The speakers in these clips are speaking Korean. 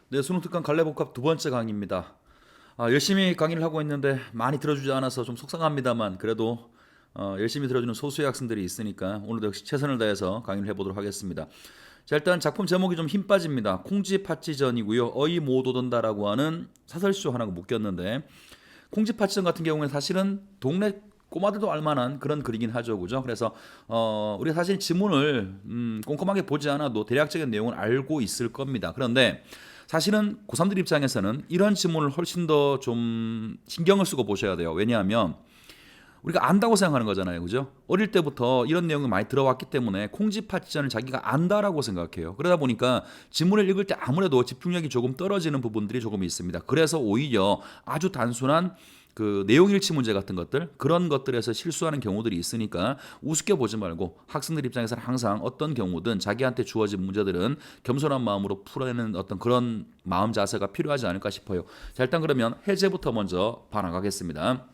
네, 수능특강 갈래복합 두 번째 강의입니다. 열심히 강의를 하고 있는데 많이 들어주지 않아서 좀 속상합니다만 그래도 열심히 들어주는 소수의 학생들이 있으니까 오늘도 역시 최선을 다해서 강의를 해보도록 하겠습니다. 자, 일단 작품 제목이 좀 힘 빠집니다. 콩쥐팥쥐전이고요. 어이 못 오던다라고 하는 사설시조 하나가 묶였는데 콩쥐팥쥐전 같은 경우는 사실은 동네 꼬마들도 알만한 그런 글이긴 하죠, 그죠? 그래서 우리가 사실 지문을 꼼꼼하게 보지 않아도 대략적인 내용은 알고 있을 겁니다. 그런데 사실은 고3들 입장에서는 이런 지문을 훨씬 더 좀 신경을 쓰고 보셔야 돼요. 왜냐하면 우리가 안다고 생각하는 거잖아요, 그죠? 어릴 때부터 이런 내용이 많이 들어왔기 때문에 콩쥐팥쥐전을 자기가 안다라고 생각해요. 그러다 보니까 지문을 읽을 때 아무래도 집중력이 조금 떨어지는 부분들이 조금 있습니다. 그래서 오히려 아주 단순한 그 내용 일치 문제 같은 것들 그런 것들에서 실수하는 경우들이 있으니까 우습게 보지 말고 학생들 입장에서는 항상 어떤 경우든 자기한테 주어진 문제들은 겸손한 마음으로 풀어내는 어떤 그런 마음 자세가 필요하지 않을까 싶어요. 자, 일단 그러면 해제부터 먼저 봐나가겠습니다.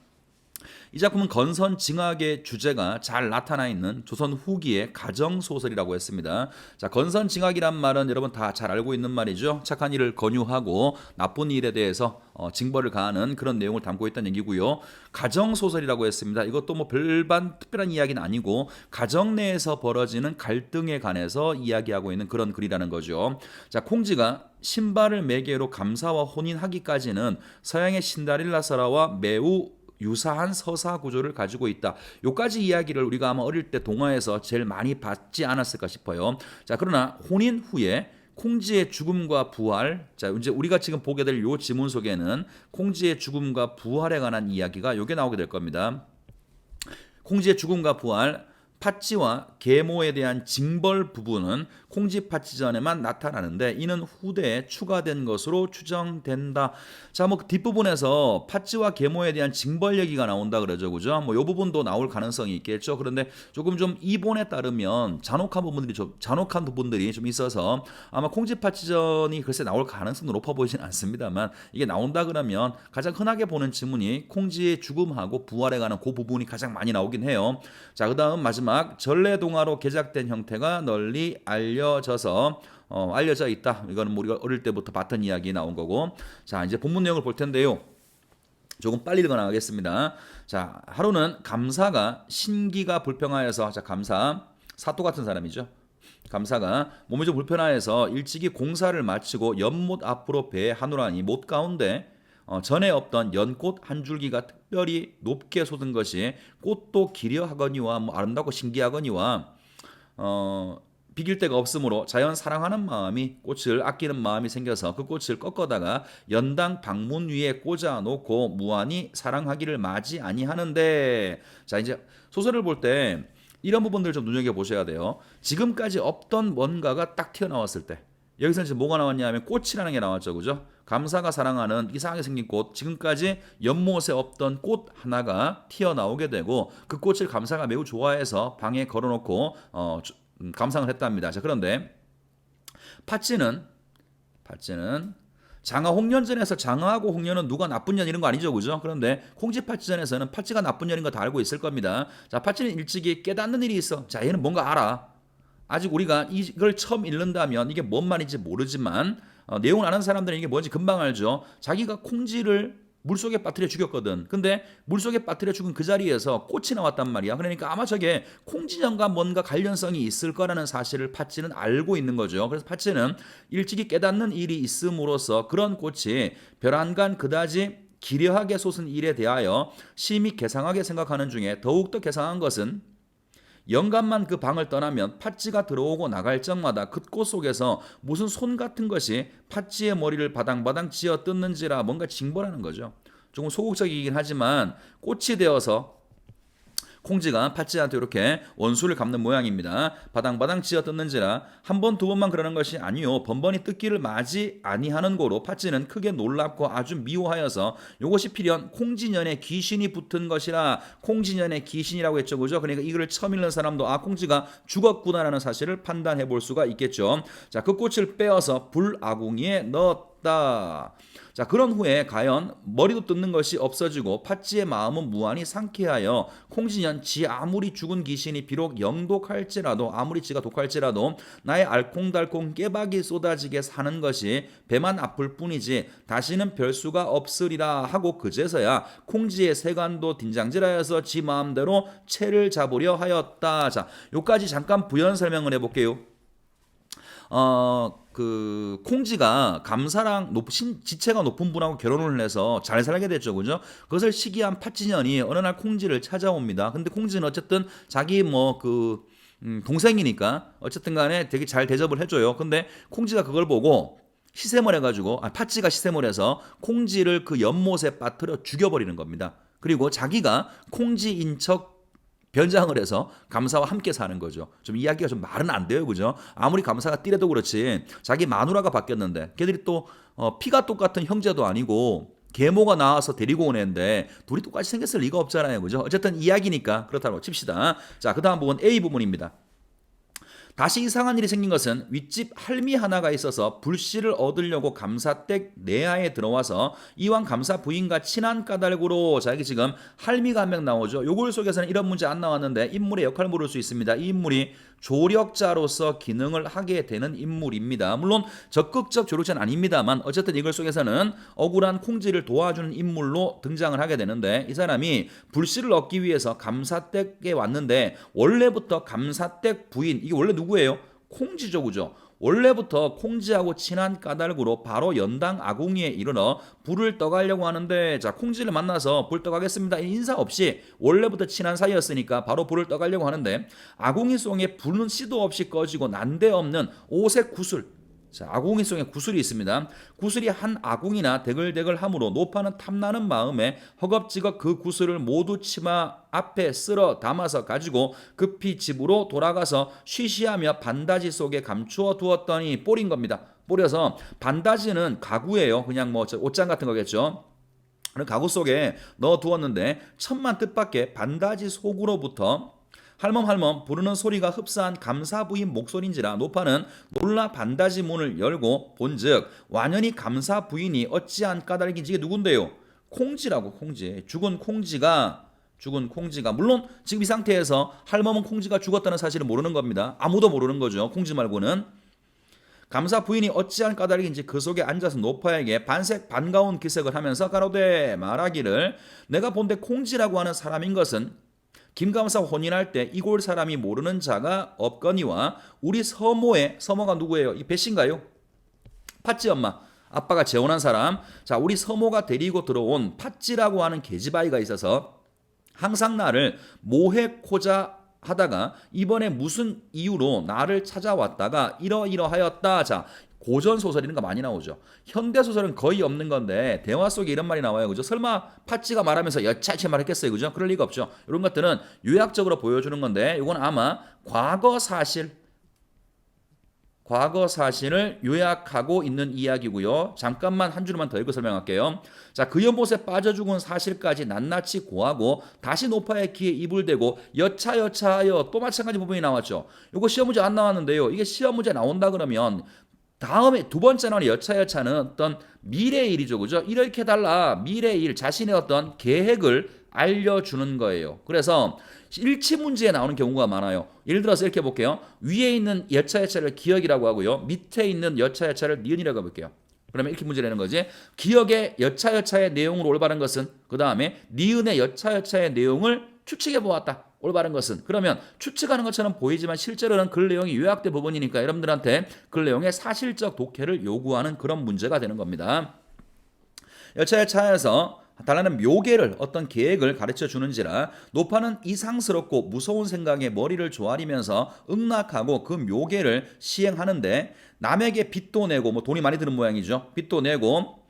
이 작품은 건선징악의 주제가 잘 나타나 있는 조선 후기의 가정소설이라고 했습니다. 자, 건선징악이란 말은 여러분 다 잘 알고 있는 말이죠. 착한 일을 권유하고 나쁜 일에 대해서 징벌을 가하는 그런 내용을 담고 있다는 얘기고요. 가정소설이라고 했습니다. 이것도 뭐 별반 특별한 이야기는 아니고 가정 내에서 벌어지는 갈등에 관해서 이야기하고 있는 그런 글이라는 거죠. 자, 콩쥐가 신발을 매개로 감사와 혼인하기까지는 서양의 신데렐라 설화와 매우 유사한 서사 구조를 가지고 있다. 요까지 이야기를 우리가 아마 어릴 때 동화에서 제일 많이 봤지 않았을까 싶어요. 자, 그러나 혼인 후에 콩쥐의 죽음과 부활. 자, 이제 우리가 지금 보게 될 요 지문 속에는 콩쥐의 죽음과 부활에 관한 이야기가 요게 나오게 될 겁니다. 콩쥐의 죽음과 부활, 팥쥐와 계모에 대한 징벌 부분은 콩쥐팥쥐전에만 나타나는데 이는 후대에 추가된 것으로 추정된다. 자, 뭐 뒷부분에서 팥쥐와 계모에 대한 징벌 얘기가 나온다 그러죠, 그죠? 뭐 이 부분도 나올 가능성이 있겠죠. 그런데 조금 좀 이본에 따르면 잔혹한 부분들이 좀 있어서 아마 콩쥐팥쥐전이 글쎄 나올 가능성도 높아 보이진 않습니다만 이게 나온다 그러면 가장 흔하게 보는 지문이 콩쥐의 죽음하고 부활에 관한 그 부분이 가장 많이 나오긴 해요. 자, 그다음 마지막 전래동화로 개작된 형태가 널리 알려져 있다. 이거는 우리가 어릴 때부터 봤던 이야기 나온 거고. 자, 이제 본문 내용을 볼 텐데요. 조금 빨리 읽어 나가겠습니다. 자, 하루는 감사가 신기가 불평하여서, 자, 감사 사또 같은 사람이죠. 감사가 몸이 좀 불편하여서 일찍이 공사를 마치고 연못 앞으로 배하노라니 못 가운데 전에 없던 연꽃 한 줄기가 특별히 높게 솟은 것이 꽃도 기려하거니와 뭐 아름답고 신기하거니와 비길 데가 없으므로 자연 사랑하는 마음이 꽃을 아끼는 마음이 생겨서 그 꽃을 꺾어다가 연당 방문 위에 꽂아 놓고 무한히 사랑하기를 마지 아니하는데. 자, 이제 소설을 볼 때 이런 부분들 좀 눈여겨 보셔야 돼요. 지금까지 없던 뭔가가 딱 튀어나왔을 때 여기서 이제 뭐가 나왔냐 하면 꽃이라는 게 나왔죠, 그죠? 감사가 사랑하는 이상하게 생긴 꽃, 지금까지 연못에 없던 꽃 하나가 튀어나오게 되고 그 꽃을 감사가 매우 좋아해서 방에 걸어놓고 감상을 했답니다. 자, 그런데 팥쥐는 장어 홍련전에서 장어하고 홍련은 누가 나쁜 년 이런 거 아니죠, 그죠? 그런데 콩쥐팥쥐전에서는 팥쥐가 나쁜 년인 거 다 알고 있을 겁니다. 자, 팥쥐는 일찍이 깨닫는 일이 있어. 자, 얘는 뭔가 알아. 아직 우리가 이걸 처음 읽는다면 이게 뭔 말인지 모르지만 내용을 아는 사람들은 이게 뭔지 금방 알죠. 자기가 콩쥐를 물속에 빠뜨려 죽였거든. 근데 물속에 빠뜨려 죽은 그 자리에서 꽃이 나왔단 말이야. 그러니까 아마 저게 콩쥐전과 뭔가 관련성이 있을 거라는 사실을 팥쥐는 알고 있는 거죠. 그래서 팥쥐는 일찍이 깨닫는 일이 있음으로써 그런 꽃이 벼랑간 그다지 기려하게 솟은 일에 대하여 심히 개상하게 생각하는 중에 더욱더 개상한 것은 영감만 그 방을 떠나면 팥쥐가 들어오고 나갈 적마다 그 꽃 속에서 무슨 손 같은 것이 팥쥐의 머리를 바당바당 쥐어 뜯는지라 뭔가 징벌하는 거죠. 조금 소극적이긴 하지만 꽃이 되어서 콩쥐가 팥쥐한테 이렇게 원수를 갚는 모양입니다. 바당바당 쥐어 뜯는지라 한 번 두 번만 그러는 것이 아니요 번번이 뜯기를 마지 아니하는 고로 팥쥐는 크게 놀랍고 아주 미워하여서 이것이 필연 콩쥐년에 귀신이 붙은 것이라. 콩쥐년에 귀신이라고 했죠, 그죠? 그러니까 이거를 처음 읽는 사람도 아, 콩쥐가 죽었구나라는 사실을 판단해 볼 수가 있겠죠. 자, 그 꽃을 빼어서 불아궁이에 넣었다. 하였다. 자, 그런 후에 가연 머리도 뜯는 것이 없어지고 팥쥐의 마음은 무한히 상쾌하여 콩쥐는 지 아무리 죽은 귀신이 비록 영독할지라도 아무리 지가 독할지라도 나의 알콩달콩 깨박이 쏟아지게 사는 것이 배만 아플 뿐이지 다시는 별수가 없으리라 하고 그제서야 콩쥐의 세간도 딘장질하여서 지 마음대로 채를 잡으려 하였다. 자, 요까지 잠깐 부연 설명을 해볼게요. 콩쥐가 감사랑 지체가 높은 분하고 결혼을 해서 잘 살게 됐죠, 그죠? 그것을 시기한 팥쥐년이 어느 날 콩쥐를 찾아옵니다. 근데 콩쥐는 어쨌든 자기 동생이니까 어쨌든 간에 되게 잘 대접을 해줘요. 근데 콩쥐가 그걸 보고 시샘을 해가지고, 팥쥐가 시샘을 해서 콩쥐를 그 연못에 빠뜨려 죽여버리는 겁니다. 그리고 자기가 콩쥐인 척 변장을 해서 감사와 함께 사는 거죠. 좀 이야기가 좀 말은 안 돼요, 그죠? 아무리 감사가 띠래도 그렇지 자기 마누라가 바뀌었는데 걔들이 또 피가 똑같은 형제도 아니고 계모가 나와서 데리고 온 애인데 둘이 똑같이 생겼을 리가 없잖아요, 그죠? 어쨌든 이야기니까 그렇다고 칩시다. 자, 그 다음 부분 A 부분입니다. 다시 이상한 일이 생긴 것은 윗집 할미 하나가 있어서 불씨를 얻으려고 감사댁 내야에 들어와서 이왕 감사 부인과 친한 까닭으로, 자, 여기 지금 할미가 한 명 나오죠. 요걸 속에서는 이런 문제 안 나왔는데 인물의 역할을 물을 수 있습니다. 이 인물이 조력자로서 기능을 하게 되는 인물입니다. 물론 적극적 조력자는 아닙니다만 어쨌든 이걸 속에서는 억울한 콩쥐를 도와주는 인물로 등장을 하게 되는데, 이 사람이 불씨를 얻기 위해서 감사댁에 왔는데 원래부터 감사댁 부인, 이게 원래 누구예요? 콩쥐죠, 그죠? 원래부터 콩쥐하고 친한 까닭으로 바로 연당 아궁이에 이르러 불을 떠가려고 하는데, 자, 콩쥐를 만나서 불 떠가겠습니다 인사 없이 원래부터 친한 사이였으니까 바로 불을 떠가려고 하는데 아궁이 속에 불은 씨도 없이 꺼지고 난데없는 오색 구슬, 자, 아궁이 속에 구슬이 있습니다. 구슬이 한 아궁이나 대글대글하므로 노파는 탐나는 마음에 허겁지겁 그 구슬을 모두 치마 앞에 쓸어 담아서 가지고 급히 집으로 돌아가서 쉬쉬하며 반다지 속에 감추어 두었더니 뽀린 겁니다. 뿌려서, 반다지는 가구예요. 그냥 옷장 같은 거겠죠. 가구 속에 넣어 두었는데 천만 뜻밖의 반다지 속으로부터 할멈할멈 부르는 소리가 흡사한 감사부인 목소리인지라 노파는 놀라 반다지 문을 열고 본즉 완연히 감사부인이 어찌한 까닭인지, 이게 누군데요? 콩쥐라고. 콩쥐. 죽은 콩쥐가 물론 지금 이 상태에서 할멈은 콩쥐가 죽었다는 사실을 모르는 겁니다. 아무도 모르는 거죠, 콩쥐 말고는. 감사 부인이 어찌한 까닭인지 그 속에 앉아서 노파에게 반색 반가운 기색을 하면서 가로되 말하기를, 내가 본데 콩쥐라고 하는 사람인 것은 김감사 혼인할 때 이골 사람이 모르는 자가 없거니와 우리 서모가 누구예요? 이 배씨인가요? 팥쥐 엄마, 아빠가 재혼한 사람. 자, 우리 서모가 데리고 들어온 팥쥐라고 하는 계집아이가 있어서 항상 나를 모해코자 하다가 이번에 무슨 이유로 나를 찾아왔다가 이러이러하였다. 자, 고전 소설 이런 거 많이 나오죠. 현대 소설은 거의 없는 건데 대화 속에 이런 말이 나와요, 그죠? 설마 팥쥐가 말하면서 여차치 말했겠어요, 그죠? 그럴 리가 없죠. 이런 것들은 요약적으로 보여주는 건데 이건 아마 과거 사실을 요약하고 있는 이야기고요. 잠깐만 한 줄만 더 읽고 설명할게요. 자, 그 연못에 빠져 죽은 사실까지 낱낱이 고하고 다시 노파의 귀에 입을 대고 여차하여 또 마찬가지 부분이 나왔죠. 이거 시험 문제 안 나왔는데요. 이게 시험 문제 나온다 그러면 다음에 두 번째 나오는 여차는 어떤 미래의 일이죠, 그죠? 이렇게 달라, 미래의 일, 자신의 어떤 계획을 알려주는 거예요. 그래서 일치 문제에 나오는 경우가 많아요. 예를 들어서 이렇게 볼게요. 위에 있는 여차를 기억이라고 하고요, 밑에 있는 여차를 니은이라고 해볼게요. 그러면 이렇게 문제 내는 거지. 기억의 여차의 내용으로 올바른 것은, 그 다음에 니은의 여차의 내용을 추측해 보았다. 올바른 것은. 그러면 추측하는 것처럼 보이지만 실제로는 글 내용이 요약된 부분이니까 여러분들한테 글 내용의 사실적 독해를 요구하는 그런 문제가 되는 겁니다. 여차에서 달라는 묘계를, 어떤 계획을 가르쳐 주는지라 노파는 이상스럽고 무서운 생각에 머리를 조아리면서 응낙하고 그 묘계를 시행하는데, 남에게 빚도 내고, 돈이 많이 드는 모양이죠. 빚도 내고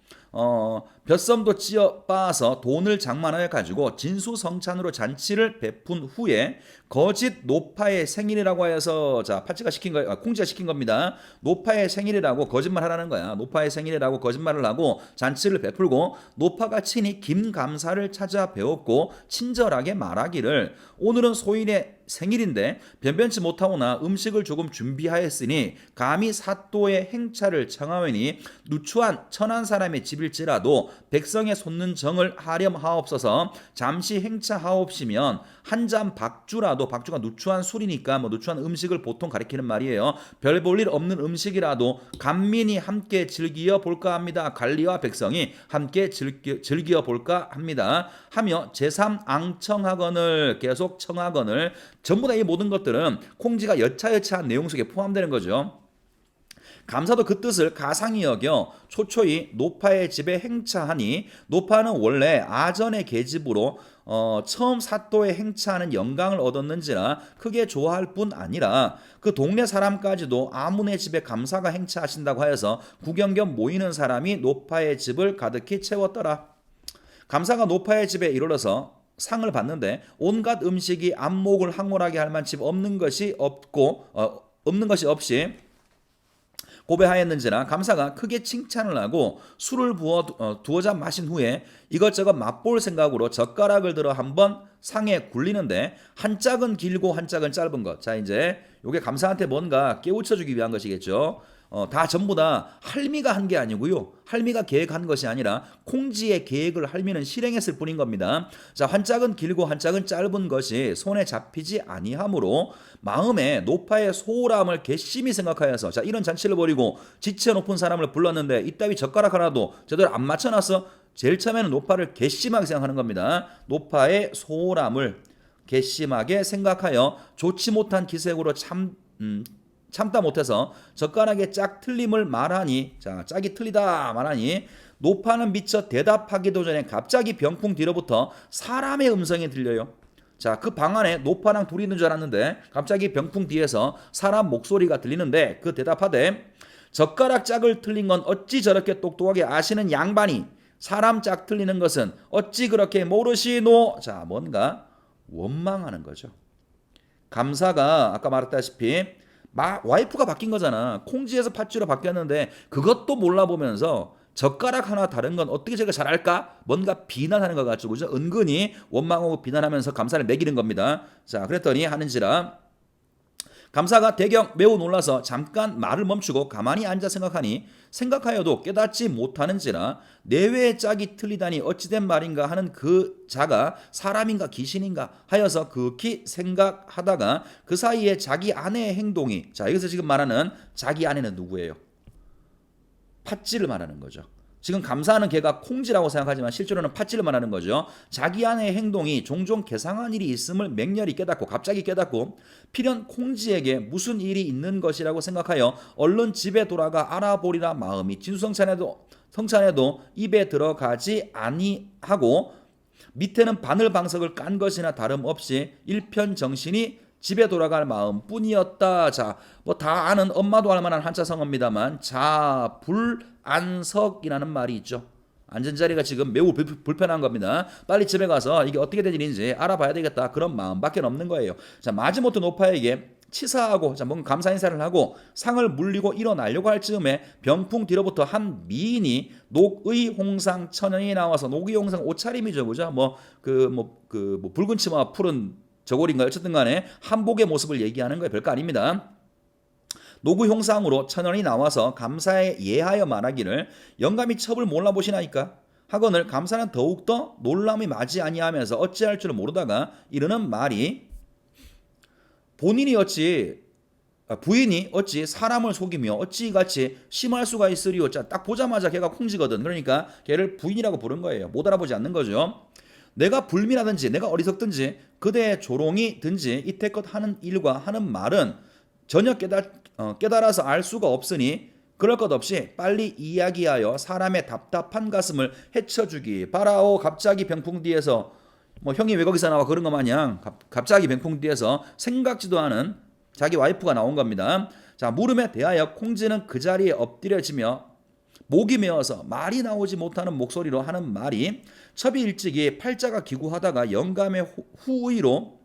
벼썸도 찧어 빻아서 돈을 장만하여 가지고 진수성찬으로 잔치를 베푼 후에 거짓 노파의 생일이라고 하여서, 자, 팥쥐가 시킨 거, 콩쥐가 시킨 겁니다. 노파의 생일이라고 거짓말하라는 거야. 노파의 생일이라고 거짓말을 하고 잔치를 베풀고 노파가 친히 김감사를 찾아 배웠고 친절하게 말하기를, 오늘은 소인의 생일인데 변변치 못하오나 음식을 조금 준비하였으니 감히 사또의 행차를 청하오니 누추한 천한 사람의 집일지라도 백성의 솟는 정을 하렴하옵소서. 잠시 행차하옵시면 한 잔 박주라도, 박주가 누추한 술이니까 뭐 누추한 음식을 보통 가리키는 말이에요. 별 볼 일 없는 음식이라도 간민이 함께 즐기어 볼까 합니다. 관리와 백성이 함께 즐기어 볼까 합니다. 하며 제3앙청하건을 계속 청하건을, 전부 다 이 모든 것들은 콩지가 여차여차한 내용 속에 포함되는 거죠. 감사도 그 뜻을 가상히 여겨 초초히 노파의 집에 행차하니, 노파는 원래 아전의 계집으로 처음 사또에 행차하는 영광을 얻었는지라 크게 좋아할 뿐 아니라 그 동네 사람까지도 아문의 집에 감사가 행차하신다고 하여서 구경 겸 모이는 사람이 노파의 집을 가득히 채웠더라. 감사가 노파의 집에 이르러서 상을 받는데 온갖 음식이 안목을 황홀하게 할 만치 없는 것이 없이 고배하였는지라 감사가 크게 칭찬을 하고 술을 부어 두어 잔 마신 후에 이것저것 맛볼 생각으로 젓가락을 들어 한번 상에 굴리는데 한 짝은 길고 한 짝은 짧은 것. 자, 이제 요게 감사한테 뭔가 깨우쳐주기 위한 것이겠죠. 다 전부 다 할미가 한 게 아니고요. 할미가 계획한 것이 아니라 콩지의 계획을 할미는 실행했을 뿐인 겁니다. 자, 한 짝은 길고 한 짝은 짧은 것이 손에 잡히지 아니하므로 마음에 노파의 소홀함을 괘씸히 생각하여서, 자, 이런 잔치를 벌이고 지체 높은 사람을 불렀는데 이따위 젓가락 하나도 제대로 안 맞춰놨어. 제일 처음에는 노파를 괘씸하게 생각하는 겁니다. 노파의 소홀함을 괘씸하게 생각하여 좋지 못한 기색으로 참다 못해서 젓가락의 짝 틀림을 말하니, 자, 짝이 틀리다 말하니 노파는 미처 대답하기도 전에 갑자기 병풍 뒤로부터 사람의 음성이 들려요. 자, 그 방 안에 노파랑 둘이 있는 줄 알았는데 갑자기 병풍 뒤에서 사람 목소리가 들리는데 그 대답하되 젓가락 짝을 틀린 건 어찌 저렇게 똑똑하게 아시는 양반이 사람 짝 틀리는 것은 어찌 그렇게 모르시노. 자, 뭔가 원망하는 거죠. 감사가 아까 말했다시피 와이프가 바뀐 거잖아. 콩지에서 팥쥐로 바뀌었는데 그것도 몰라보면서 젓가락 하나 다른 건 어떻게 제가 잘할까? 뭔가 비난하는 것 같죠. 그죠? 은근히 원망하고 비난하면서 감사를 매기는 겁니다. 자, 그랬더니 하는지라 감사가 대경 매우 놀라서 잠깐 말을 멈추고 가만히 앉아 생각하여도 깨닫지 못하는지라 내외의 짝이 틀리다니 어찌된 말인가 하는 그 자가 사람인가 귀신인가 하여서 극히 생각하다가 그 사이에 자기 아내의 행동이, 자, 여기서 지금 말하는 자기 아내는 누구예요? 팥쥐를 말하는 거죠. 지금 감사하는 개가 콩지라고 생각하지만 실제로는 팥쥐를 말하는 거죠. 자기 아내의 행동이 종종 괴상한 일이 있음을 맹렬히 깨닫고, 갑자기 깨닫고 필연 콩지에게 무슨 일이 있는 것이라고 생각하여 얼른 집에 돌아가 알아보리라 마음이 진수성찬에도 입에 들어가지 아니하고 밑에는 바늘방석을 깐 것이나 다름없이 일편정신이 집에 돌아갈 마음뿐이었다. 자, 뭐 다 아는, 엄마도 알 만한 한자성어입니다만 자불안석이라는 말이 있죠. 앉은 자리가 지금 매우 불편한 겁니다. 빨리 집에 가서 이게 어떻게 된 일인지 알아봐야 되겠다. 그런 마음밖에 없는 거예요. 자, 마지못해 노파에게 치사하고, 자, 뭔가 감사 인사를 하고 상을 물리고 일어나려고 할 즈음에 병풍 뒤로부터 한 미인이 녹의 홍상 천연이 나와서, 녹의 홍상 옷차림이죠, 그죠? 붉은 치마 푸른 저고리인가요? 어쨌든 간에 한복의 모습을 얘기하는 거예요. 별거 아닙니다. 노구 형상으로 천연이 나와서 감사에 예하여 말하기를 영감이 첩을 몰라보시나이까 하거늘 감사는 더욱더 놀람이 맞이 아니하면서 어찌할 줄을 모르다가 이르는 말이 부인이 어찌 사람을 속이며 어찌 같이 심할 수가 있으리요. 자, 딱 보자마자 걔가 콩지거든. 그러니까 걔를 부인이라고 부른 거예요. 못 알아보지 않는 거죠. 내가 불민하든지 내가 어리석든지 그대의 조롱이든지 이태껏 하는 일과 하는 말은 전혀 깨달아서 알 수가 없으니 그럴 것 없이 빨리 이야기하여 사람의 답답한 가슴을 헤쳐주기 바라오. 갑자기 병풍 뒤에서 뭐 형이 왜 거기서 나와 그런 거 마냥 갑자기 병풍 뒤에서 생각지도 않은 자기 와이프가 나온 겁니다. 자, 물음에 대하여 콩지는 그 자리에 엎드려지며 목이 메어서 말이 나오지 못하는 목소리로 하는 말이 첩이 일찍이 팔자가 기구하다가 영감의 후의로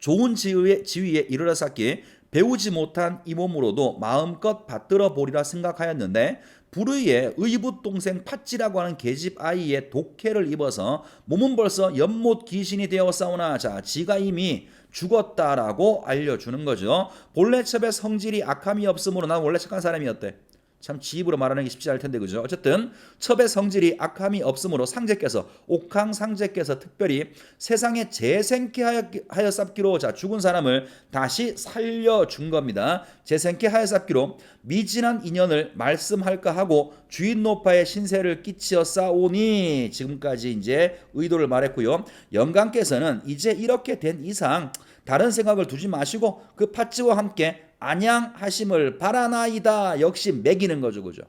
좋은 지위에 이르렀었기에 배우지 못한 이 몸으로도 마음껏 받들어 보리라 생각하였는데 불의의 의붓동생 팥쥐라고 하는 계집 아이의 독해를 입어서 몸은 벌써 연못 귀신이 되어 싸우나 자 지가 이미 죽었다라고 알려주는 거죠. 본래 첩의 성질이 악함이 없으므로 난 원래 착한 사람이었대. 참 지입으로 말하는 게 쉽지 않을 텐데 그죠? 어쨌든 첩의 성질이 악함이 없으므로 상제께서 옥황 상제께서 특별히 세상에 재생케 하여 쌉기로 자 죽은 사람을 다시 살려준 겁니다. 재생케 하여 쌉기로 미진한 인연을 말씀할까 하고 주인 노파의 신세를 끼치어 싸우니 지금까지 이제 의도를 말했고요. 영감께서는 이제 이렇게 된 이상 다른 생각을 두지 마시고 그 팥쥐와 함께 안양하심을 바라나이다. 역시 매기는 거죠. 그죠?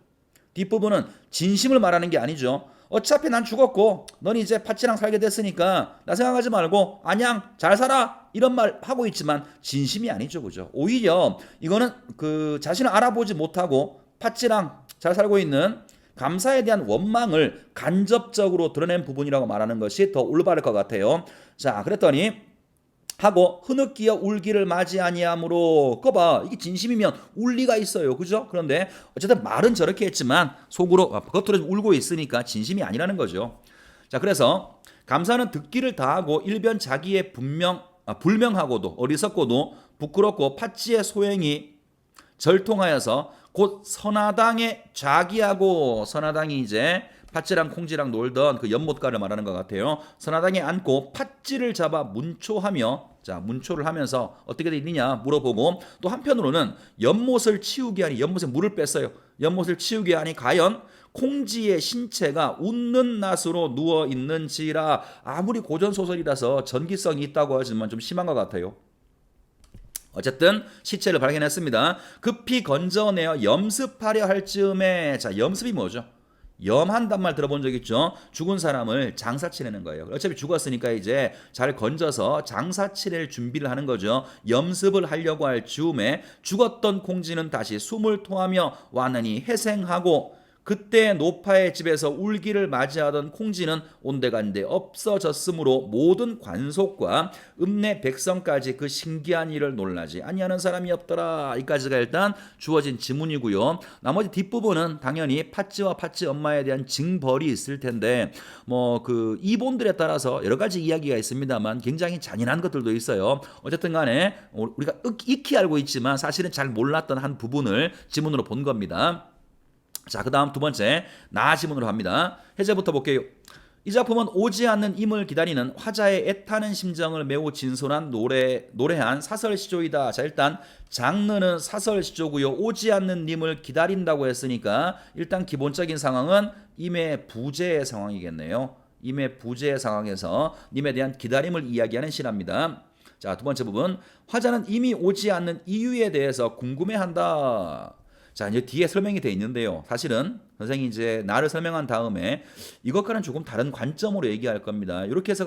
뒷부분은 진심을 말하는 게 아니죠. 어차피 난 죽었고 넌 이제 팥쥐랑 살게 됐으니까 나 생각하지 말고 안양 잘 살아 이런 말 하고 있지만 진심이 아니죠. 그죠? 오히려 이거는 그 자신을 알아보지 못하고 팥쥐랑 잘 살고 있는 감사에 대한 원망을 간접적으로 드러낸 부분이라고 말하는 것이 더 올바를 것 같아요. 자, 그랬더니 하고 흐느끼어 울기를 맞이 아니하므로 꺼봐 이게 진심이면 울 리가 있어요. 그죠? 그런데 어쨌든 말은 저렇게 했지만 속으로 겉으로 울고 있으니까 진심이 아니라는 거죠. 자, 그래서 감사는 듣기를 다하고 일변 자기의 불명하고도 어리석고도 부끄럽고 팥쥐의 소행이 절통하여서 곧 선화당에 자기하고 선화당이 이제 팥쥐랑 콩쥐랑 놀던 그 연못가를 말하는 것 같아요. 선화당에 앉고 팥쥐를 잡아 문초하며 자 문초를 하면서 어떻게 되느냐 물어보고 또 한편으로는 연못을 치우게 하니 연못에 물을 뺐어요. 연못을 치우게 하니 과연 콩쥐의 신체가 웃는 낫으로 누워 있는지라 아무리 고전 소설이라서 전기성이 있다고 하지만 좀 심한 것 같아요. 어쨌든 시체를 발견했습니다. 급히 건져내어 염습하려 할 즈음에 자 염습이 뭐죠? 염한단 말 들어본 적 있죠? 죽은 사람을 장사 치르는 거예요. 어차피 죽었으니까 이제 잘 건져서 장사 치를 준비를 하는 거죠. 염습을 하려고 할 즈음에 죽었던 콩쥐는 다시 숨을 토하며 왔느니 회생하고 그때 노파의 집에서 울기를 맞이하던 콩쥐는 온데간데 없어졌으므로 모든 관속과 읍내 백성까지 그 신기한 일을 놀라지 아니하는 사람이 없더라. 이까지가 일단 주어진 지문이고요. 나머지 뒷부분은 당연히 팥쥐와 팥쥐 엄마에 대한 징벌이 있을 텐데 뭐 그 이본들에 따라서 여러 가지 이야기가 있습니다만 굉장히 잔인한 것들도 있어요. 어쨌든 간에 우리가 익히 알고 있지만 사실은 잘 몰랐던 한 부분을 지문으로 본 겁니다. 자, 그 다음 두 번째 나지문으로 갑니다. 해제부터 볼게요. 이 작품은 오지 않는 임을 기다리는 화자의 애타는 심정을 매우 진솔한 노래한 사설시조이다. 자, 일단 장르는 사설시조고요. 오지 않는 님을 기다린다고 했으니까 일단 기본적인 상황은 임의 부재의 상황이겠네요. 임의 부재의 상황에서 님에 대한 기다림을 이야기하는 시랍니다. 자, 두 번째 부분 화자는 이미 오지 않는 이유에 대해서 궁금해한다. 자, 이제 뒤에 설명이 되어 있는데요. 사실은 선생님이 이제 나를 설명한 다음에 이것과는 조금 다른 관점으로 얘기할 겁니다. 이렇게 해서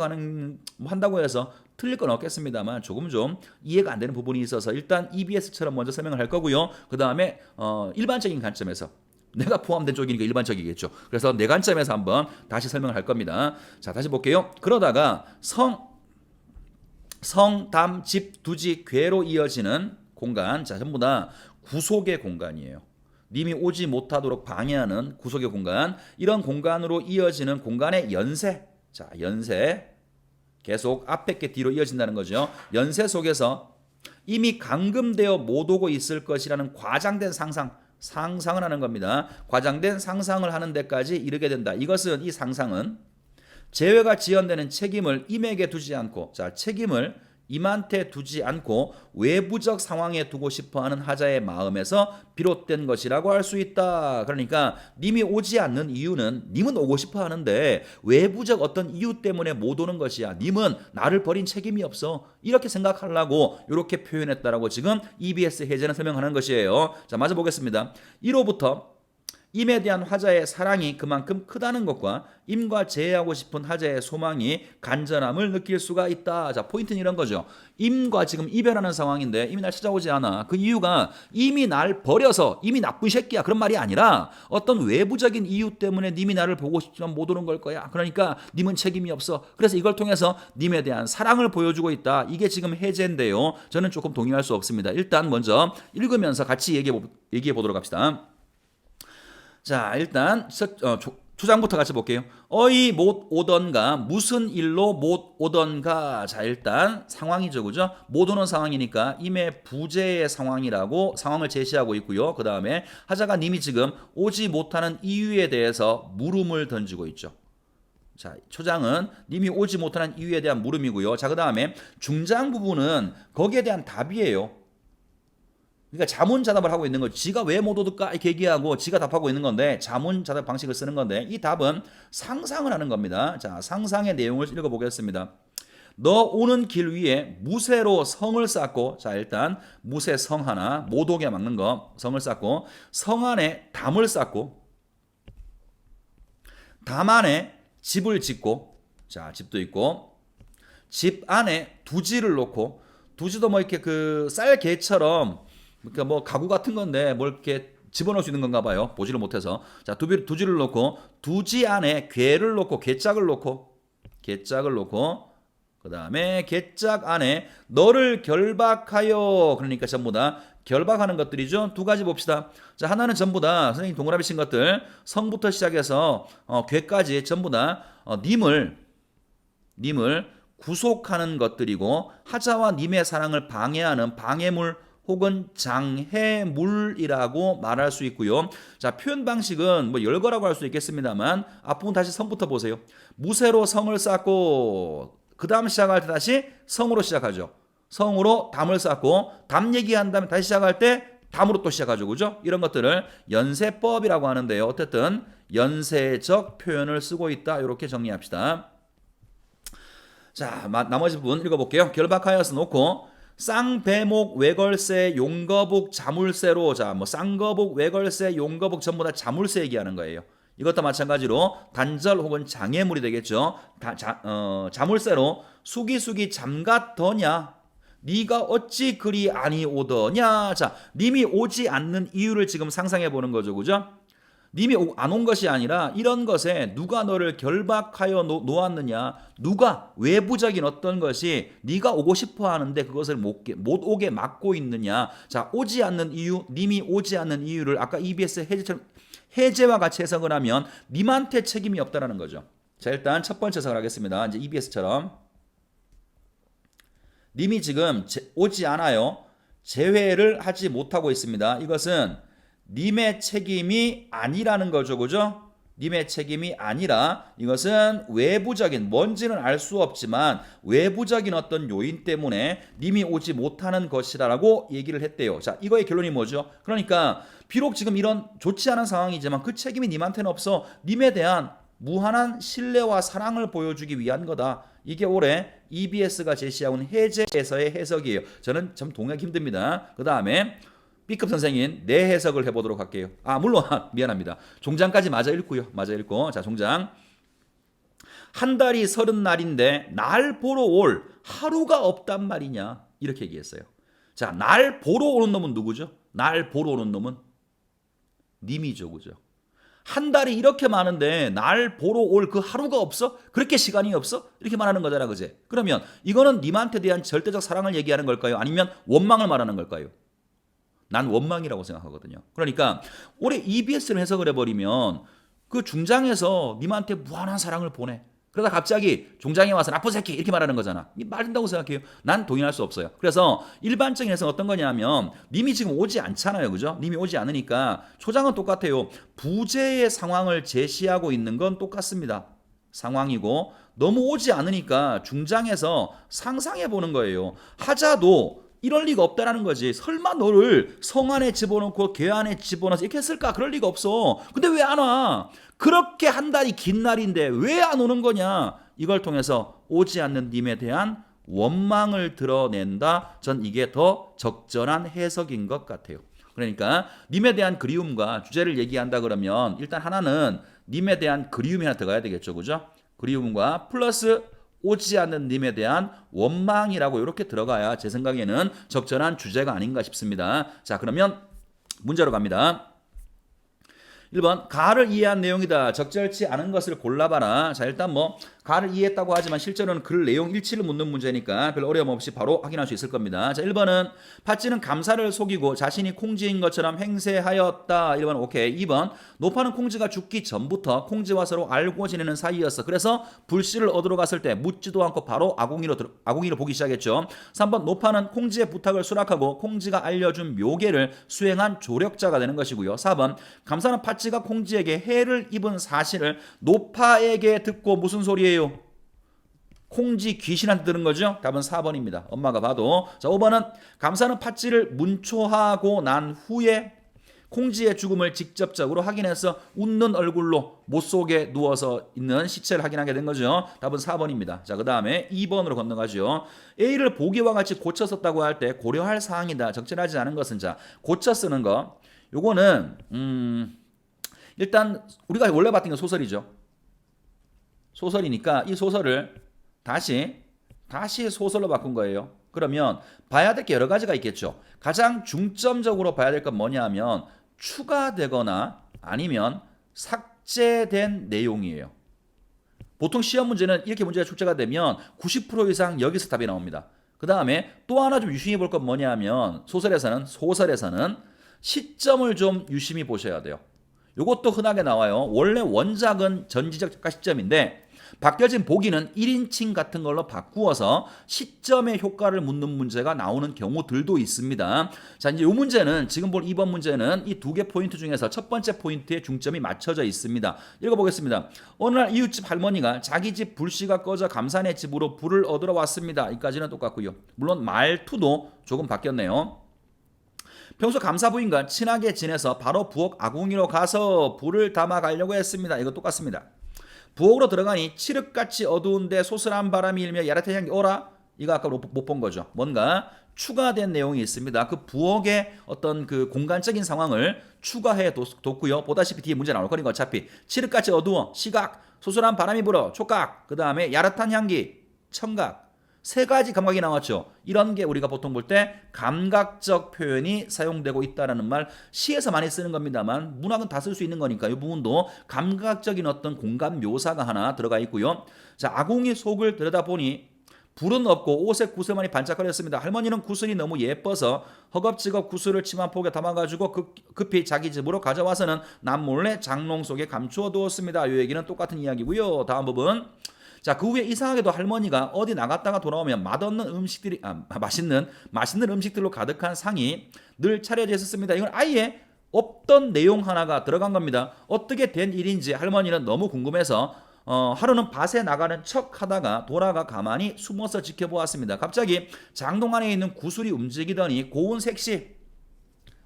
한다고 해서 틀릴 건 없겠습니다만 조금 좀 이해가 안 되는 부분이 있어서 일단 EBS처럼 먼저 설명을 할 거고요. 그 다음에 일반적인 관점에서 내가 포함된 쪽이니까 일반적이겠죠. 그래서 내 관점에서 한번 다시 설명을 할 겁니다. 자, 다시 볼게요. 그러다가 성, 담, 집, 두지, 궤로 이어지는 공간, 자, 전부 다 구속의 공간이에요. 님이 오지 못하도록 방해하는 구속의 공간, 이런 공간으로 이어지는 공간의 연세, 자, 연세 계속 앞에 게 뒤로 이어진다는 거죠. 연세 속에서 이미 감금되어 못 오고 있을 것이라는 과장된 상상을 하는 겁니다. 과장된 상상을 하는 데까지 이르게 된다. 이것은 이 상상은 재회가 지연되는 책임을 임에게 두지 않고, 자, 책임을 임한테 두지 않고 외부적 상황에 두고 싶어하는 하자의 마음에서 비롯된 것이라고 할 수 있다. 그러니까 님이 오지 않는 이유는 님은 오고 싶어 하는데 외부적 어떤 이유 때문에 못 오는 것이야. 님은 나를 버린 책임이 없어. 이렇게 생각하려고 이렇게 표현했다라고 지금 EBS 해제는 설명하는 것이에요. 자, 마저 보겠습니다. 1호부터 임에 대한 화자의 사랑이 그만큼 크다는 것과 임과 재회하고 싶은 화자의 소망이 간절함을 느낄 수가 있다. 자, 포인트는 이런 거죠. 임과 지금 이별하는 상황인데 임이 날 찾아오지 않아. 그 이유가 임이 날 버려서 임이 나쁜 새끼야 그런 말이 아니라 어떤 외부적인 이유 때문에 님이 나를 보고 싶지만 못 오는 걸 거야. 그러니까 님은 책임이 없어. 그래서 이걸 통해서 님에 대한 사랑을 보여주고 있다. 이게 지금 해제인데요. 저는 조금 동의할 수 없습니다. 일단 먼저 읽으면서 같이 얘기해 보도록 합시다. 자, 일단 초장부터 같이 볼게요. 어이 못 오던가 무슨 일로 못 오던가. 자, 일단 상황이죠. 그죠? 못 오는 상황이니까 임의 부재의 상황이라고 상황을 제시하고 있고요. 그 다음에 하자가 님이 지금 오지 못하는 이유에 대해서 물음을 던지고 있죠. 자, 초장은 님이 오지 못하는 이유에 대한 물음이고요. 자, 그 다음에 중장 부분은 거기에 대한 답이에요. 그러니까 자문자답을 하고 있는 거죠. 지가 왜 못 얻을까 이렇게 얘기하고 지가 답하고 있는 건데 자문자답 방식을 쓰는 건데 이 답은 상상을 하는 겁니다. 자, 상상의 내용을 읽어보겠습니다. 너 오는 길 위에 무쇠로 성을 쌓고, 자, 일단 무쇠 성 하나, 못 오게 막는 거 성을 쌓고, 성 안에 담을 쌓고, 담 안에 집을 짓고, 자, 집도 있고, 집 안에 두지를 놓고, 두지도 뭐 이렇게 그 쌀개처럼 그러니까 뭐 가구 같은 건데 뭘 이렇게 집어넣을 수 있는 건가 봐요. 보지를 못해서. 자, 두지를 놓고 두지 안에 괴를 놓고 괴짝을 놓고 그다음에 괴짝 안에 너를 결박하여. 그러니까 전부 다 결박하는 것들이죠. 두 가지 봅시다. 자, 하나는 전부 다 선생님 동그라미 친 것들 성부터 시작해서 괴까지 전부 다 님을 구속하는 것들이고 하자와 님의 사랑을 방해하는 방해물 혹은 장해물이라고 말할 수 있고요. 자, 표현 방식은 뭐 열거라고 할 수 있겠습니다만 앞부분 다시 성부터 보세요. 무쇠로 성을 쌓고 그 다음 시작할 때 다시 성으로 시작하죠. 성으로 담을 쌓고 담 얘기한 다음에 다시 시작할 때 담으로 또 시작하죠. 그죠? 이런 것들을 연세법이라고 하는데요. 어쨌든 연세적 표현을 쓰고 있다. 이렇게 정리합시다. 자, 나머지 부분 읽어볼게요. 결박하여서 놓고 쌍배목 외걸세 용거북 자물쇠로. 자, 뭐 쌍거북 외걸세 용거북 전부 다 자물쇠 얘기하는 거예요. 이것도 마찬가지로 단절 혹은 장애물이 되겠죠. 자물쇠로 수기수기 잠갔더냐 네가 어찌 그리 아니 오더냐. 자, 님이 오지 않는 이유를 지금 상상해 보는 거죠. 그죠? 님이 안 온 것이 아니라 이런 것에 누가 너를 결박하여 놓았느냐. 누가 외부적인 어떤 것이 네가 오고 싶어 하는데 그것을 못 오게 막고 있느냐. 자, 오지 않는 이유, 님이 오지 않는 이유를 아까 EBS 해제와 같이 해석을 하면 님한테 책임이 없다라는 거죠. 자, 일단 첫 번째 해석을 하겠습니다. 이제 EBS처럼 님이 지금 오지 않아요. 제회를 하지 못하고 있습니다. 이것은 님의 책임이 아니라는 거죠. 그죠? 님의 책임이 아니라 이것은 외부적인, 뭔지는 알 수 없지만 외부적인 어떤 요인 때문에 님이 오지 못하는 것이라고 얘기를 했대요. 자, 이거의 결론이 뭐죠? 그러니까 비록 지금 이런 좋지 않은 상황이지만 그 책임이 님한테는 없어. 님에 대한 무한한 신뢰와 사랑을 보여주기 위한 거다. 이게 올해 EBS가 제시하고 있는 해제에서의 해석이에요. 저는 참 동의하기 힘듭니다. 그 다음에 B급 선생인 내 해석을 해보도록 할게요. 물론 미안합니다. 종장까지 맞아 읽고요. 맞아 읽고. 자, 종장. 한 달이 30날인데 날 보러 올 하루가 없단 말이냐. 이렇게 얘기했어요. 자, 날 보러 오는 놈은 누구죠? 날 보러 오는 놈은 님이죠. 그죠? 한 달이 이렇게 많은데 날 보러 올 그 하루가 없어? 그렇게 시간이 없어? 이렇게 말하는 거잖아. 그제? 그러면 이거는 님한테 대한 절대적 사랑을 얘기하는 걸까요? 아니면 원망을 말하는 걸까요? 난 원망이라고 생각하거든요. 그러니까 올해 EBS를 해석을 해버리면 그 중장에서 님한테 무한한 사랑을 보내. 그러다 갑자기 중장에 와서 나쁜 새끼 이렇게 말하는 거잖아. 말 된다고 생각해요. 난 동의할 수 없어요. 그래서 일반적인 해석은 어떤 거냐면 님이 지금 오지 않잖아요. 그죠? 님이 오지 않으니까 초장은 똑같아요. 부재의 상황을 제시하고 있는 건 똑같습니다. 상황이고 너무 오지 않으니까 중장에서 상상해 보는 거예요. 하자도 이럴 리가 없다라는 거지. 설마 너를 성 안에 집어넣고 궤 안에 집어넣어서 이렇게 했을까? 그럴 리가 없어. 근데 왜 안 와? 그렇게 한 달이 긴 날인데 왜 안 오는 거냐? 이걸 통해서 오지 않는 님에 대한 원망을 드러낸다. 전 이게 더 적절한 해석인 것 같아요. 그러니까 님에 대한 그리움과 주제를 얘기한다 그러면 일단 하나는 님에 대한 그리움이 하나 들어가야 되겠죠. 그죠? 그리움과 플러스 오지 않는 님에 대한 원망이라고 이렇게 들어가야 제 생각에는 적절한 주제가 아닌가 싶습니다. 자, 그러면 문제로 갑니다. 1번 가를 이해한 내용이다. 적절치 않은 것을 골라봐라. 자, 일단 뭐 가를 이해했다고 하지만 실제로는 글 내용 일치를 묻는 문제니까 별 어려움 없이 바로 확인할 수 있을 겁니다. 자, 1번은 팥쥐는 감사를 속이고 자신이 콩쥐인 것처럼 행세하였다. 1번 오케이. 2번 노파는 콩쥐가 죽기 전부터 콩쥐와 서로 알고 지내는 사이였어. 그래서 불씨를 얻으러 갔을 때 묻지도 않고 바로 아궁이를 보기 시작했죠. 3번 노파는 콩쥐의 부탁을 수락하고 콩쥐가 알려준 묘계를 수행한 조력자가 되는 것이고요. 4번 감사는 팥쥐가 콩쥐에게 해를 입은 사실을 노파에게 듣고 무슨 소리예요? 콩쥐 귀신한테 들은 거죠? 답은 4번입니다. 엄마가 봐도. 자, 5번은 감사는 팥쥐를 문초하고 난 후에 콩쥐의 죽음을 직접적으로 확인해서 웃는 얼굴로 못 속에 누워서 있는 시체를 확인하게 된 거죠. 답은 4번입니다. 자, 그 다음에 2번으로 건너가죠. A를 보기와 같이 고쳐 썼다고 할 때 고려할 사항이다. 적절하지 않은 것은 자, 고쳐 쓰는 거. 요거는 일단 우리가 원래 봤던 게 소설이죠. 소설이니까 이 소설을 다시 소설로 바꾼 거예요. 그러면 봐야 될 게 여러 가지가 있겠죠. 가장 중점적으로 봐야 될 건 뭐냐 하면 추가되거나 아니면 삭제된 내용이에요. 보통 시험 문제는 이렇게 문제가 출제가 되면 90% 이상 여기서 답이 나옵니다. 그 다음에 또 하나 좀 유심히 볼 건 뭐냐 하면 소설에서는 시점을 좀 유심히 보셔야 돼요. 이것도 흔하게 나와요. 원래 원작은 전지적 작가 시점인데 바뀌어진 보기는 1인칭 같은 걸로 바꾸어서 시점의 효과를 묻는 문제가 나오는 경우들도 있습니다. 자, 이제 이 문제는 지금 볼 2번 문제는 이 두 개 포인트 중에서 첫 번째 포인트에 중점이 맞춰져 있습니다. 읽어보겠습니다. 어느 날 이웃집 할머니가 자기 집 불씨가 꺼져 감사네 집으로 불을 얻으러 왔습니다. 이까지는 똑같고요. 물론 말투도 조금 바뀌었네요. 평소 감사 부인과 친하게 지내서 바로 부엌 아궁이로 가서 불을 담아 가려고 했습니다. 이거 똑같습니다. 부엌으로 들어가니 칠흑같이 어두운데 소슬한 바람이 일며 야릇한 향기 오라. 이거 아까 못 본 거죠. 뭔가 추가된 내용이 있습니다. 그 부엌의 어떤 그 공간적인 상황을 추가해 뒀고요. 보다시피 뒤에 문제 나올 거니까 어차피 칠흑같이 어두워 시각, 소슬한 바람이 불어 촉각, 그 다음에 야릇한 향기 청각. 세 가지 감각이 나왔죠. 이런 게 우리가 보통 볼 때 감각적 표현이 사용되고 있다라는 말 시에서 많이 쓰는 겁니다만 문학은 다 쓸 수 있는 거니까 이 부분도 감각적인 어떤 공간 묘사가 하나 들어가 있고요. 자, 아궁이 속을 들여다보니 불은 없고 오색 구슬만이 반짝거렸습니다. 할머니는 구슬이 너무 예뻐서 허겁지겁 구슬을 치마폭에 담아가지고 급히 자기 집으로 가져와서는 남몰래 장롱 속에 감추어 두었습니다. 이 얘기는 똑같은 이야기고요. 다음 부분. 자, 그 후에 이상하게도 할머니가 어디 나갔다가 돌아오면 맛없는 음식들이 맛있는 음식들로 가득한 상이 늘 차려져 있었습니다. 이건 아예 없던 내용 하나가 들어간 겁니다. 어떻게 된 일인지 할머니는 너무 궁금해서 하루는 밭에 나가는 척 하다가 돌아가 가만히 숨어서 지켜보았습니다. 갑자기 장롱 안에 있는 구슬이 움직이더니 고운 색시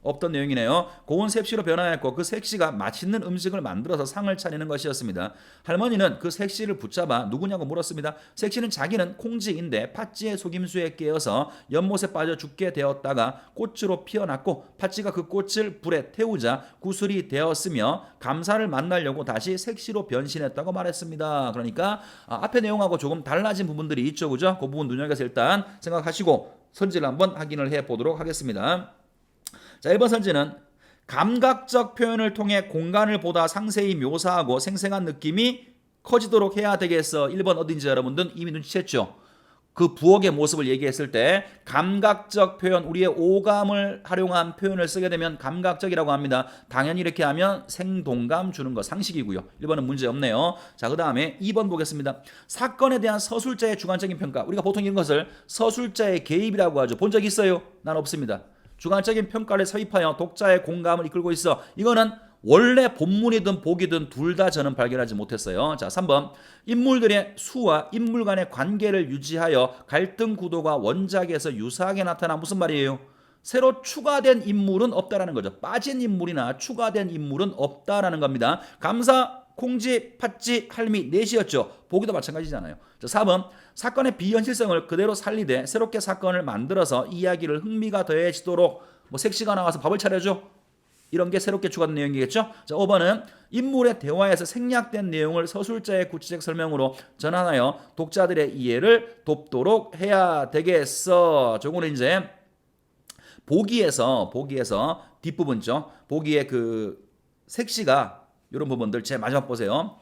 없던 내용이네요. 고운 색시로 변화했고 그 색시가 맛있는 음식을 만들어서 상을 차리는 것이었습니다. 할머니는 그 색시를 붙잡아 누구냐고 물었습니다. 색시는 자기는 콩쥐인데 팥쥐의 속임수에 깨어서 연못에 빠져 죽게 되었다가 꽃으로 피어났고 팥쥐가 그 꽃을 불에 태우자 구슬이 되었으며 감사를 만나려고 다시 색시로 변신했다고 말했습니다. 그러니까 앞의 내용하고 조금 달라진 부분들이 있죠. 그죠? 그 부분 눈여겨서 일단 생각하시고 선지를 한번 확인을 해보도록 하겠습니다. 자, 1번 선지는 감각적 표현을 통해 공간을 보다 상세히 묘사하고 생생한 느낌이 커지도록 해야 되겠어. 1번 어딘지 여러분들 이미 눈치챘죠? 그 부엌의 모습을 얘기했을 때 감각적 표현, 우리의 오감을 활용한 표현을 쓰게 되면 감각적이라고 합니다. 당연히 이렇게 하면 생동감 주는 거 상식이고요. 1번은 문제 없네요. 자, 그 다음에 2번 보겠습니다. 사건에 대한 서술자의 주관적인 평가. 우리가 보통 이런 것을 서술자의 개입이라고 하죠. 본 적 있어요? 난 없습니다. 주관적인 평가를 삽입하여 독자의 공감을 이끌고 있어. 이거는 원래 본문이든 보기든 둘 다 저는 발견하지 못했어요. 자, 3번. 인물들의 수와 인물 간의 관계를 유지하여 갈등 구도가 원작에서 유사하게 나타나. 무슨 말이에요? 새로 추가된 인물은 없다라는 거죠. 빠진 인물이나 추가된 인물은 없다라는 겁니다. 감사, 콩쥐, 팥쥐, 할미 넷이었죠. 보기도 마찬가지잖아요. 자, 4번. 사건의 비현실성을 그대로 살리되 새롭게 사건을 만들어서 이야기를 흥미가 더해지도록 색시가 나와서 밥을 차려줘. 이런 게 새롭게 추가된 내용이겠죠. 자, 5번은 인물의 대화에서 생략된 내용을 서술자의 구체적 설명으로 전환하여 독자들의 이해를 돕도록 해야 되겠어. 저거는 이제 보기에서 뒷부분죠. 보기의 그 색시가 이런 부분들 제 마지막 보세요.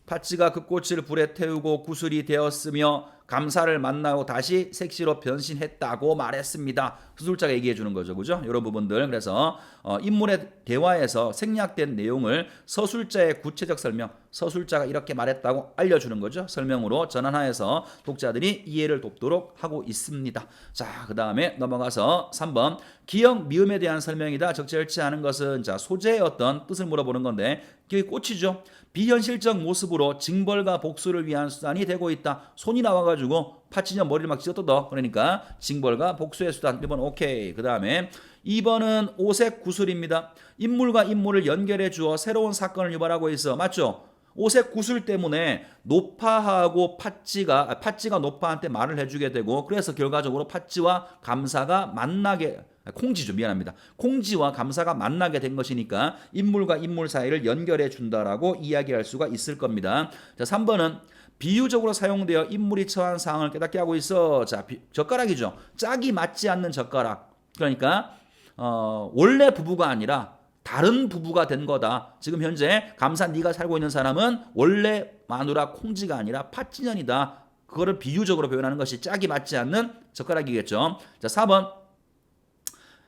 팥쥐가 그 꽃을 불에 태우고 구슬이 되었으며 감사를 만나고 다시 색시로 변신했다고 말했습니다. 서술자가 얘기해 주는 거죠. 그죠? 이런 부분들. 그래서 인물의 대화에서 생략된 내용을 서술자의 구체적 설명, 서술자가 이렇게 말했다고 알려주는 거죠. 설명으로 전환하여서 독자들이 이해를 돕도록 하고 있습니다. 자, 그 다음에 넘어가서 3번. 기역, 미음에 대한 설명이다. 적절치 않은 것은 자 소재의 어떤 뜻을 물어보는 건데 그게 꽃이죠. 비현실적 모습으로 징벌과 복수를 위한 수단이 되고 있다. 손이 나와가지고 팥쥐녀 머리를 막 찢어뜯어. 그러니까 징벌과 복수의 수단. 1번 오케이. 그 다음에 2번은 오색 구슬입니다. 인물과 인물을 연결해 주어 새로운 사건을 유발하고 있어. 맞죠? 오색 구슬 때문에 노파하고 팥쥐가 노파한테 말을 해주게 되고 그래서 결과적으로 팥쥐와 감사가 만나게 콩쥐죠. 미안합니다. 콩쥐와 감사가 만나게 된 것이니까 인물과 인물 사이를 연결해 준다라고 이야기할 수가 있을 겁니다. 자, 3번은 비유적으로 사용되어 인물이 처한 상황을 깨닫게 하고 있어. 자, 젓가락이죠. 짝이 맞지 않는 젓가락. 그러니까 원래 부부가 아니라 다른 부부가 된 거다. 지금 현재 감사 네가 살고 있는 사람은 원래 마누라 콩쥐가 아니라 팥쥐년이다. 그거를 비유적으로 표현하는 것이 짝이 맞지 않는 젓가락이겠죠. 자, 4번.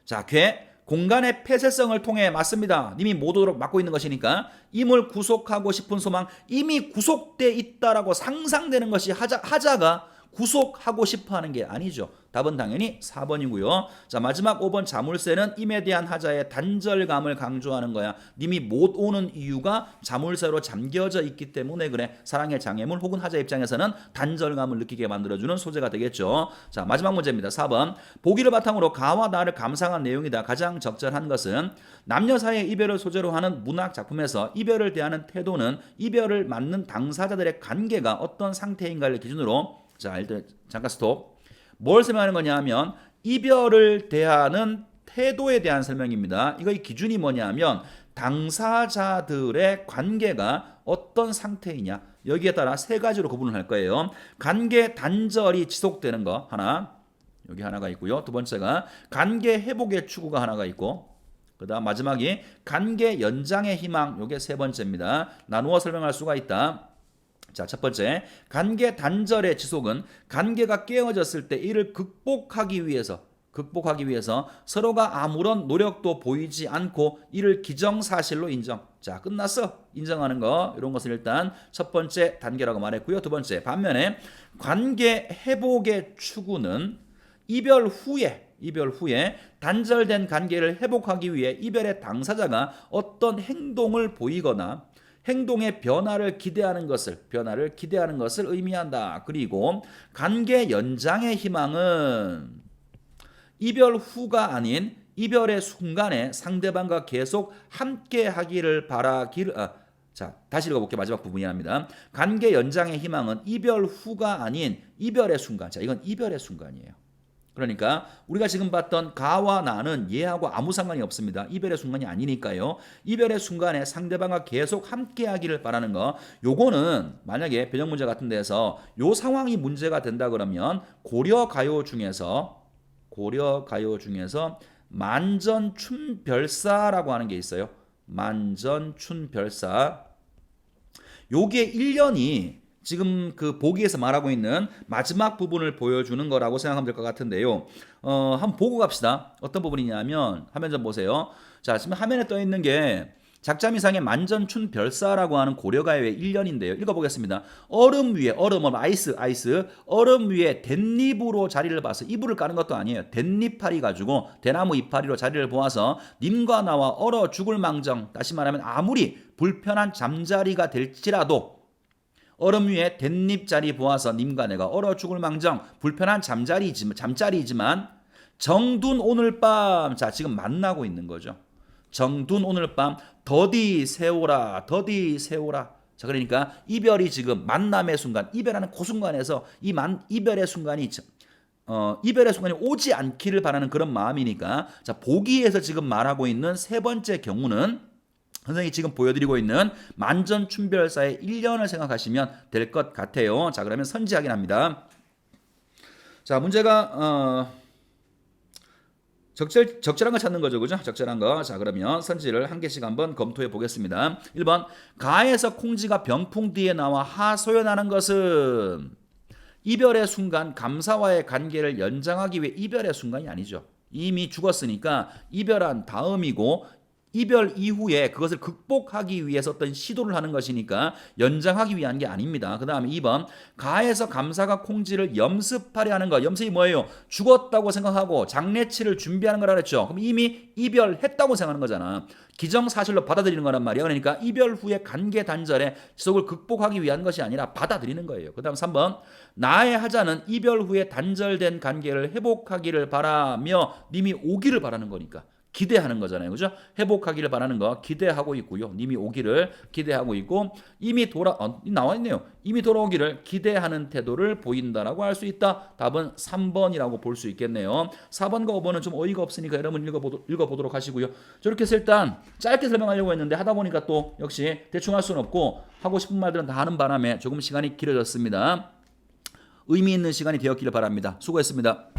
자, 공간의 폐쇄성을 통해 맞습니다. 님이 못 오도록 막고 있는 것이니까 임을 구속하고 싶은 소망, 이미 구속돼 있다라고 상상되는 것이 하자가 구속하고 싶어 하는 게 아니죠. 답은 당연히 4번이고요. 자, 마지막 5번 자물쇠는 임에 대한 하자의 단절감을 강조하는 거야. 님이 못 오는 이유가 자물쇠로 잠겨져 있기 때문에 그래. 사랑의 장애물 혹은 하자 입장에서는 단절감을 느끼게 만들어주는 소재가 되겠죠. 자, 마지막 문제입니다. 4번. 보기를 바탕으로 가와 나를 감상한 내용이다. 가장 적절한 것은 남녀 사이의 이별을 소재로 하는 문학 작품에서 이별을 대하는 태도는 이별을 맞는 당사자들의 관계가 어떤 상태인가를 기준으로 자, 일단 잠깐 스톱. 뭘 설명하는 거냐 하면 이별을 대하는 태도에 대한 설명입니다. 이거의 기준이 뭐냐면 당사자들의 관계가 어떤 상태이냐. 여기에 따라 세 가지로 구분을 할 거예요. 관계 단절이 지속되는 거 하나. 여기 하나가 있고요. 두 번째가 관계 회복의 추구가 하나가 있고 그다음 마지막이 관계 연장의 희망. 요게 세 번째입니다. 나누어 설명할 수가 있다. 자, 첫 번째, 관계 단절의 지속은 관계가 깨어졌을 때 이를 극복하기 위해서 서로가 아무런 노력도 보이지 않고 이를 기정사실로 인정. 자, 끝났어. 인정하는 거. 이런 것을 일단 첫 번째 단계라고 말했고요. 두 번째, 반면에 관계 회복의 추구는 이별 후에 단절된 관계를 회복하기 위해 이별의 당사자가 어떤 행동을 보이거나 행동의 변화를 기대하는 것을 의미한다. 그리고 관계 연장의 희망은 이별 후가 아닌 이별의 순간에 상대방과 계속 함께 하기를 바라기를 자, 다시 읽어볼게요. 마지막 부분이랍니다. 관계 연장의 희망은 이별 후가 아닌 이별의 순간. 자, 이건 이별의 순간이에요. 그러니까 우리가 지금 봤던 가와 나는 얘하고 아무 상관이 없습니다. 이별의 순간이 아니니까요. 이별의 순간에 상대방과 계속 함께하기를 바라는 거. 요거는 만약에 변형 문제 같은 데서 요 상황이 문제가 된다 그러면 고려 가요 중에서 만전춘별사라고 하는 게 있어요. 만전춘별사. 요게 1년이 지금 그 보기에서 말하고 있는 마지막 부분을 보여주는 거라고 생각하면 될 것 같은데요. 한번 보고 갑시다. 어떤 부분이냐면 화면 좀 보세요. 자, 지금 화면에 떠 있는 게 작자미상의 만전춘별사라고 하는 고려가요의 1년인데요. 읽어보겠습니다. 얼음 위에 아이스 얼음 위에 댄잎으로 자리를 봐서 이불을 까는 것도 아니에요. 댄잎파리 가지고 대나무 이파리로 자리를 보아서 님과 나와 얼어 죽을 망정. 다시 말하면 아무리 불편한 잠자리가 될지라도 얼음 위에 댄잎자리 보아서 님과 내가 얼어 죽을 망정. 불편한 잠자리이지만 정둔 오늘 밤. 자, 지금 만나고 있는 거죠. 정둔 오늘 밤 더디 세오라. 자, 그러니까 이별이 지금 만남의 순간, 이별하는 그 순간에서 이별의 순간이 오지 않기를 바라는 그런 마음이니까. 자, 보기에서 지금 말하고 있는 세 번째 경우는 선생님이 지금 보여드리고 있는 만전춘별사의 1년을 생각하시면 될 것 같아요. 자, 그러면 선지 확인합니다. 자, 문제가 적절한 거 찾는 거죠. 그죠? 적절한 거. 자, 그러면 선지를 한 개씩 한번 검토해 보겠습니다. 1번. 가에서 콩지가 병풍 뒤에 나와 하소연하는 것은 이별의 순간 감사와의 관계를 연장하기 위해 이별의 순간이 아니죠. 이미 죽었으니까 이별한 다음이고 이별 이후에 그것을 극복하기 위해서 어떤 시도를 하는 것이니까 연장하기 위한 게 아닙니다. 그 다음에 2번 가에서 감사가 콩지를 염습하려 하는 것. 염습이 뭐예요? 죽었다고 생각하고 장례치를 준비하는 거라 그랬죠. 그럼 이미 이별했다고 생각하는 거잖아. 기정사실로 받아들이는 거란 말이야. 그러니까 이별 후에 관계 단절의 지속을 극복하기 위한 것이 아니라 받아들이는 거예요. 그 다음 3번 나의 하자는 이별 후에 단절된 관계를 회복하기를 바라며 님이 오기를 바라는 거니까 기대하는 거잖아요. 그죠? 회복하기를 바라는 거 기대하고 있고요. 님이 오기를 기대하고 있고 이미 나와 있네요. 이미 돌아오기를 기대하는 태도를 보인다라고 할 수 있다. 답은 3번이라고 볼 수 있겠네요. 4번과 5번은 좀 어이가 없으니까 여러분 읽어보도록 하시고요. 저렇게 해서 일단 짧게 설명하려고 했는데 하다 보니까 또 역시 대충 할 수는 없고 하고 싶은 말들은 다 하는 바람에 조금 시간이 길어졌습니다. 의미 있는 시간이 되었기를 바랍니다. 수고했습니다.